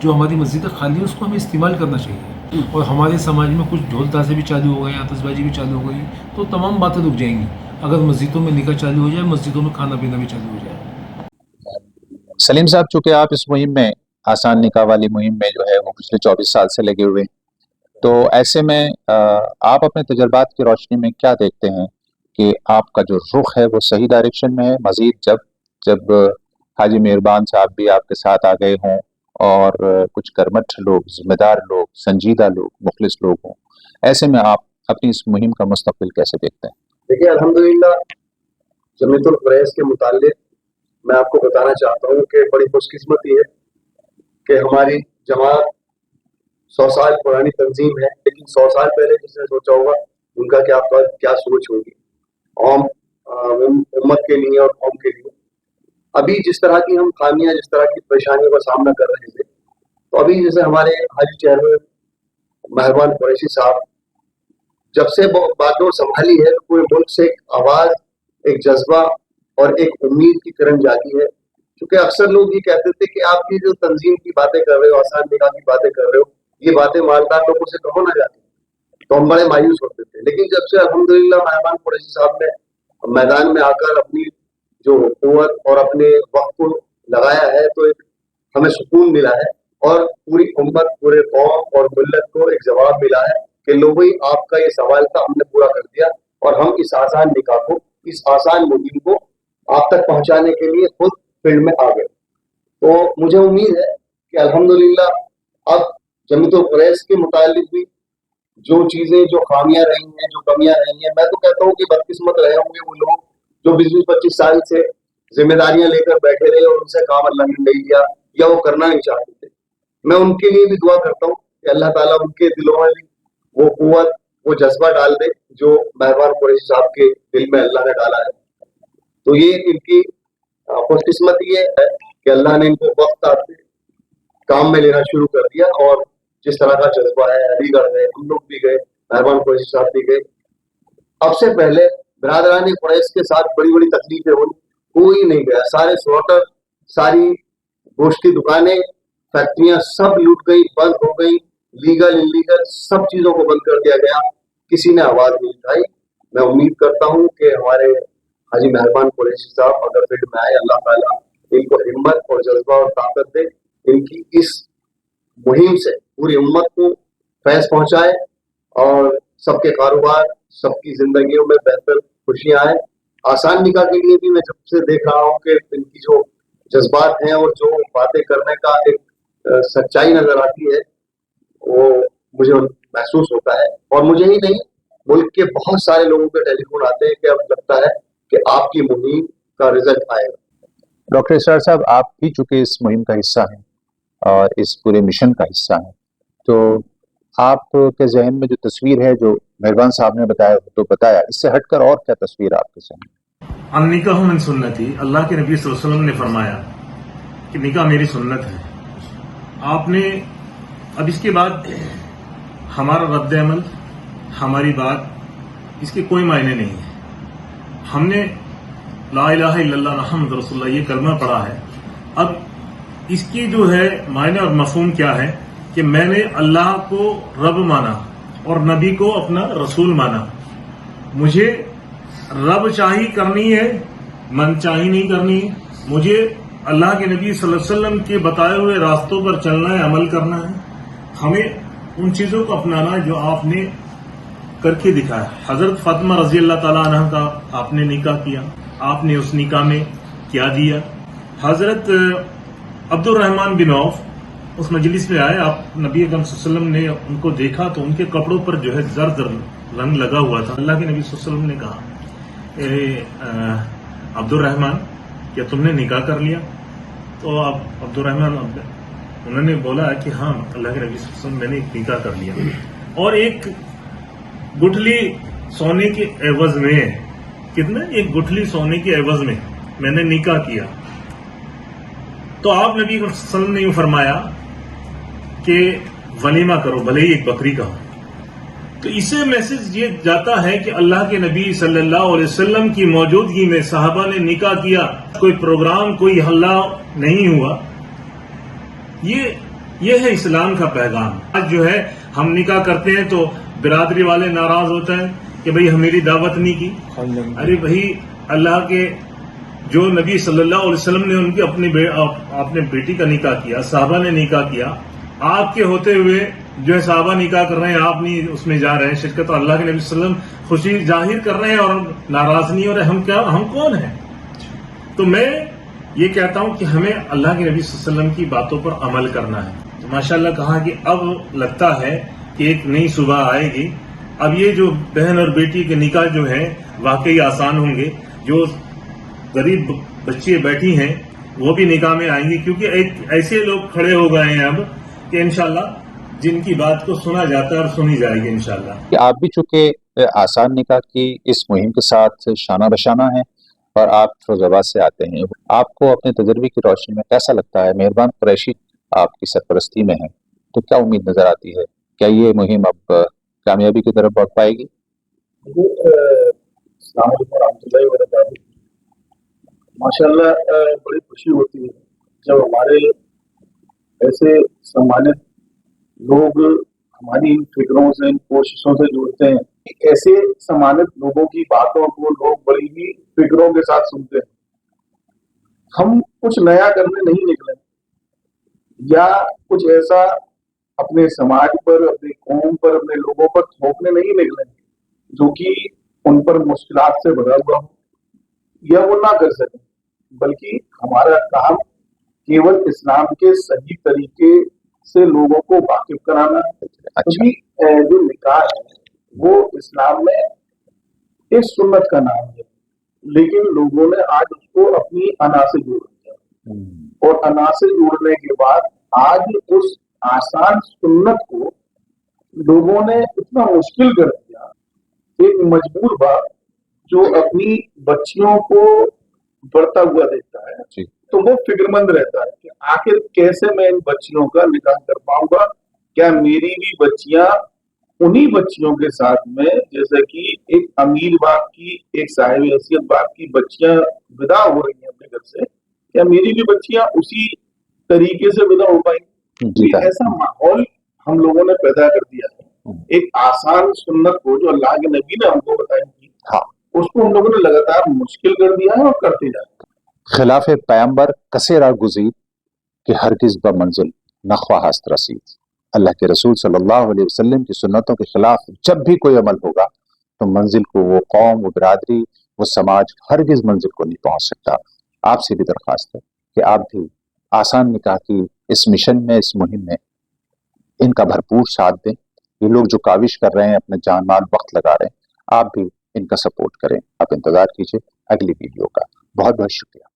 جو ہماری مسجدیں خالی ہیں اس کو ہمیں استعمال کرنا چاہیے. اور ہمارے سماج میں کچھ ڈھول تازے بھی چالو ہو گئے, آتش بازی بھی چالو ہو گئی, تو تمام باتیں رک جائیں گی. اگر مسجدوں میں نکاح چالو ہو جائے, مسجدوں میں کھانا پینا بھی چالو ہو جائے. سلیم صاحب، چونکہ آپ اس مہم میں، آسان نکاح والی مہم میں جو ہے وہ پچھلے 24 سال سے لگے ہوئے ہیں، تو ایسے میں آپ اپنے تجربات کی روشنی میں کیا دیکھتے ہیں کہ آپ کا جو رخ ہے وہ صحیح ڈائریکشن میں ہے؟ مزید جب حاجی مہربان صاحب بھی آپ کے ساتھ آ گئے ہوں اور کچھ کرمٹھ لوگ، ذمہ دار لوگ، سنجیدہ لوگ، مخلص لوگ ہوں، ایسے میں آپ اپنی اس مہم کا مستقبل کیسے دیکھتے ہیں؟ دیکھیے، الحمدللہ جمیعت القریظ کے متعلق میں آپ کو بتانا چاہتا ہوں کہ بڑی خوش قسمتی ہے کہ ہماری جماعت 100 سال پرانی تنظیم ہے، لیکن 100 سال پہلے جس نے سوچا ہوگا ان کا کیا سوچ ہوگی عوام امت کے لیے اور قوم کے لیے. ابھی جس طرح کی ہم خامیاں، جس طرح کی پریشانیوں کا سامنا کر رہے تھے، تو ابھی جیسے ہمارے حاجی چیئرمین مہربان قریشی صاحب جب سے باتوں سنبھالی ہے تو پورے ملک سے ایک آواز، ایک جذبہ اور ایک امید کی کرن جاتی ہے. کیونکہ اکثر لوگ یہ کہتے تھے کہ آپ کی جو تنظیم کی باتیں کر رہے ہو، آسان نکاح کی باتیں کر رہے ہو، یہ باتیں مالدار لوگوں سے کہو نہ جاتی، تو ہم بڑے مایوس ہوتے تھے. لیکن جب سے الحمدللہ مہربان قریشی صاحب نے میدان میں آ کر اپنی جو قوت اور اپنے وقت کو لگایا ہے، تو ایک ہمیں سکون ملا ہے اور پوری امت، پورے قوم اور ملت کو ایک جواب ملا ہے کہ لوگوں آپ کا یہ سوال تھا، ہم نے پورا کر دیا اور ہم اس آسان نکاح کو، اس آسان مہم کو آپ تک پہنچانے کے لیے خود فیلڈ میں آ گئے. تو مجھے امید ہے کہ الحمدللہ اب جمیعت القریظ کے متعلق بھی جو چیزیں، جو خامیاں رہی ہیں، جو کمیاں رہی ہیں، میں تو کہتا ہوں کہ بدقسمت رہے ہوں گے وہ لوگ جو 20-25 سال سے ذمہ داریاں لے کر بیٹھے رہے اور ان سے کام اللہ نے نہیں لیا یا وہ کرنا نہیں چاہتے تھے. میں ان کے لیے بھی دعا کرتا ہوں کہ اللہ تعالیٰ ان کے دلوں میں بھی وہ قوت، وہ جذبہ ڈال دے جو مہربان قریشی صاحب کے دل میں اللہ نے ڈالا ہے. تو یہ ان کی خوش قسمتی یہ ہے کہ اللہ نے ان کو وقت آتے کام میں لینا شروع کر دیا، اور جس طرح کا جذبہ ہے، علی گڑھ گئے، ہم لوگ بھی گئے، مہربان قریشی صاحب بھی گئے. اب سے پہلے برادران قریش کے ساتھ بڑی بڑی تکلیفیں ہوئی، کوئی نہیں گیا. سارے سلوٹر، ساری گوشت کی دکانیں، فیکٹریاں سب لوٹ گئی، بند ہو گئی، لیگل انلیگل سب چیزوں کو بند کر دیا گیا، کسی نے آواز نہیں اٹھائی. میں امید کرتا ہوں کہ ہمارے حاجی مہربان قریشی صاحب اگر فیلڈ میں آئے، اللہ تعالیٰ ان کو ہمت اور جذبہ اور طاقت دے، ان کی اس مہم سے پوری امت کو فیض پہنچائے اور سب کے کاروبار، سب کی زندگیوں میں بہتر خوشیاں آئیں. آسان نکاح کے لیے بھی میں جب سے دیکھ رہا ہوں کہ ان کی جو جذبات ہیں اور جو باتیں کرنے کا ایک سچائی نظر آتی ہے، وہ مجھے محسوس ہوتا ہے. اور مجھے ہی نہیں، ملک کے بہت سارے لوگوں کے ٹیلی فون آتے ہیں کہ اب لگتا ہے کہ آپ کی مہم کا رزلٹ آئے گا. ڈاکٹر اسرار صاحب، آپ بھی چونکہ اس مہم کا حصہ ہیں اور اس پورے مشن کا حصہ ہیں، تو آپ کے ذہن میں جو تصویر ہے جو مہربان صاحب نے بتایا، اس سے ہٹ کر اور کیا تصویر آپ کے ذہن میں؟ النکاح من سنتی، اللہ کے نبی صلی اللہ علیہ وسلم نے فرمایا کہ نکاح میری سنت ہے. آپ نے اب اس کے بعد ہمارا رد عمل، ہماری بات، اس کے کوئی معنی نہیں ہے. ہم نے لا الہ الا اللہ محمد رسول اللہ یہ کلمہ پڑھا ہے. اب اس کی جو ہے معنی اور مفہوم کیا ہے کہ میں نے اللہ کو رب مانا اور نبی کو اپنا رسول مانا. مجھے رب چاہی کرنی ہے، من چاہی نہیں کرنی ہے. مجھے اللہ کے نبی صلی اللہ علیہ وسلم کے بتائے ہوئے راستوں پر چلنا ہے، عمل کرنا ہے. ہمیں ان چیزوں کو اپنانا ہے جو آپ نے کر کے دکھایا. حضرت فاطمہ رضی اللہ تعالیٰ عنہ کا آپ نے نکاح کیا، آپ نے اس نکاح میں کیا دیا. حضرت عبد الرحمن بن عوف اس مجلس میں آئے، آپ نبی اکرم صلی اللہ علیہ وسلم نے ان کو دیکھا تو ان کے کپڑوں پر جو ہے زرد رنگ لگا ہوا تھا. اللہ کے نبی صلی اللہ علیہ وسلم نے کہا، عبد الرحمن کیا تم نے نکاح کر لیا؟ تو اب عبد الرحمن انہوں نے بولا کہ ہاں اللہ کے نبی صلی اللہ علیہ وسلم میں نے ایک نکاح کر لیا اور ایک گٹھلی سونے کے عوض میں، کتنا، ایک گٹھلی سونے کے عوض میں میں نے نکاح کیا. تو آپ نبی صلی اللہ علیہ وسلم نے یوں فرمایا کہ ولیمہ کرو، بھلے ہی ایک بکری کا ہو. تو اس سے میسج یہ جاتا ہے کہ اللہ کے نبی صلی اللہ علیہ وسلم کی موجودگی میں صحابہ نے نکاح کیا، کوئی پروگرام، کوئی ہلہ نہیں ہوا. یہ یہ ہے اسلام کا پیغام. آج جو ہے ہم نکاح کرتے ہیں تو برادری والے ناراض ہوتا ہے کہ بھئی ہمیری دعوت نہیں کی. ارے بھئی اللہ کے جو نبی صلی اللہ علیہ وسلم نے ان کی اپنے بیٹی کا نکاح کیا، صحابہ نے نکاح کیا، آپ کے ہوتے ہوئے جو ہے صحابہ نکاح کر رہے ہیں، آپ نہیں اس میں جا رہے ہیں شرکت، اور اللہ کے نبی صلی اللہ علیہ وسلم خوشی ظاہر کر رہے ہیں اور ناراض نہیں ہو رہے. ہم کون ہیں؟ تو میں یہ کہتا ہوں کہ ہمیں اللہ کے نبی صلی اللہ علیہ وسلم کی باتوں پر عمل کرنا ہے. تو ماشاءاللہ کہا کہ اب لگتا ہے کہ ایک نئی صبح آئے گی. اب یہ جو بہن اور بیٹی کے نکاح جو ہیں واقعی آسان ہوں گے. جو غریب بچی بیٹھی ہیں وہ بھی نکاح میں آئیں گی، کیونکہ ایک ایسے لوگ کھڑے ہو گئے ہیں اب کہ انشاءاللہ جن کی بات کو سنا جاتا ہے اور سنی جائے گی انشاءاللہ. کہ آپ بھی چونکہ آسان نکاح کی اس مہم کے ساتھ شانہ بشانہ ہیں اور آپ فیروز آباد سے آتے ہیں، آپ کو اپنے تجربے کی روشنی میں کیسا لگتا ہے؟ مہربان قریشی آپ کی سرپرستی میں ہے تو کیا امید نظر آتی ہے؟ کیا یہ مہم اب کامیابی کی طرف بڑھ پائے گی؟ السلام علیکم ورحمۃ اللہ وبرکاتہ. ماشاء اللہ بڑی خوشی ہوتی ہے جب ہمارے ایسے سمانت لوگ ہماری ان فکروں سے، ان کوششوں سے جڑتے ہیں. ایسے سمانت لوگوں کی باتوں کو لوگ بڑی ہی فکروں کے ساتھ سنتے ہیں. ہم کچھ نیا کرنے نہیں نکلے یا کچھ ایسا اپنے سماج پر، اپنی قوم پر، اپنے لوگوں پر تھوپنے نہیں نکلے جو کہ ان پر مشکلات سے بھرا ہوا ہو یا وہ نہ کر سکیں، بلکہ ہمارا کام کیول اسلام کے صحیح طریقے سے لوگوں کو واقف کرانا ہے. کیونکہ جو نکاح ہے وہ اسلام میں ایک سنت کا نام ہے، لیکن لوگوں نے آج اس کو اپنی انا سے جوڑ دیا، اور انا سے جوڑنے کے بعد آج اس آسان سنت کو لوگوں نے اتنا مشکل کر دیا. ایک مجبور باپ جو اپنی بچیوں کو بڑھتا ہوا دیکھتا ہے تو وہ فکر مند رہتا ہے کہ آخر کیسے میں ان بچیوں کا نکاح کر پاؤں گا. کیا میری بھی بچیاں انہی بچیوں کے ساتھ میں، جیسے کہ ایک امیر باپ کی، ایک صاحب حیثیت باپ کی بچیاں ودا ہو رہی ہیں اپنے گھر سے، کیا میری بھی بچیاں اسی طریقے سے ودا ہو پائیں گی؟ ایسا ماحول ہم لوگوں نے پیدا کر دیا ہے. ایک آسان سنت کو جو اللہ کے نبی نے ہم کو بتائی تھی، اس کو ہم لوگوں نے لگاتار مشکل کر دیا ہے اور کرتے جا رہے ہیں. خلاف پیامبر کسے راہ گزید کہ ہرگز بمنزل نخواہست رسید. اللہ کے رسول صلی اللہ علیہ وسلم کی سنتوں کے خلاف جب بھی کوئی عمل ہوگا تو منزل کو وہ قوم، وہ برادری، وہ سماج ہرگز منزل کو نہیں پہنچ سکتا. آپ سے بھی درخواست ہے کہ آپ بھی آسان نکاح کی اس مشن میں، اس مہم میں ان کا بھرپور ساتھ دیں. یہ لوگ جو کاوش کر رہے ہیں، اپنے جان مال وقت لگا رہے ہیں، آپ بھی ان کا سپورٹ کریں. آپ انتظار کیجئے اگلی ویڈیو کا. بہت بہت شکریہ.